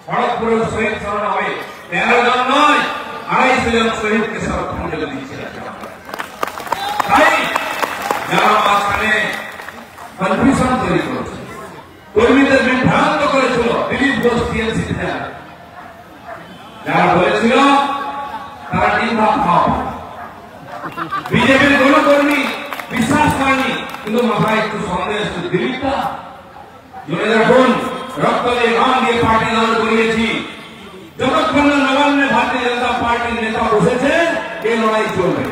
খড়গপুরের শহীদ স্মরণ হবে 13 জন নয় 250 জন শহীদকে শ্রদ্ধাঞ্জলি দিচ্ছে। তাই যারা মাঝখানে কনফিউশন তৈরি করেছে, কর্মীদের বিভ্রান্ত করেছিল, দিলীপ ঘোষ টিএমসি যারা বলেছিল তারা নিন্দা খাওয়া, বিজেপির কোন কর্মী বিশ্বাস করেনি, কিন্তু মাথায় একটু সন্দেহ এসেছে। দিলীপটা জোরে রাখুন, রক্ত দিয়ে গান দিয়ে পার্টি দাঁড় করিয়েছি। যতক্ষণ না নবান্নে ভারতীয় জনতা পার্টির নেতা বসেছে এই লড়াই চলবে।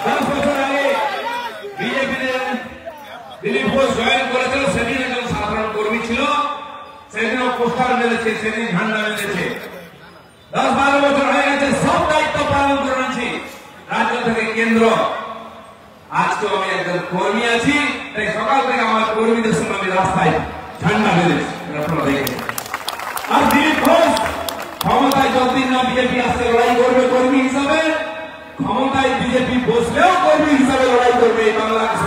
10 বছর আগে বিজেপিতে দিলীপ ঘোষ জয়েন করেছিল, সেদিন একজন সাধারণ কর্মী ছিল, সেদিনও পোস্টার মেলেছে, সেদিন ঝান্ডা মেলেছে। 10-12 বছর হয়ে গেছে, সব দায়িত্ব পালন করেছি রাজ্য থেকে কেন্দ্র। আজকে আমি একজন কর্মী আছি, তাই সকাল থেকে আমার কর্মীদের সঙ্গে আমি রাস্তায় ঝান্ডা মেলেছি। আর দিলীপ ঘোষ ক্ষমতায় যতদিন না বিজেপি আসতে লড়াই করবে কর্মী হিসাবে, ক্ষমতায় বিজেপি বসলেও কর্মী হিসাবে লড়াই করবে। এই বাংলাকে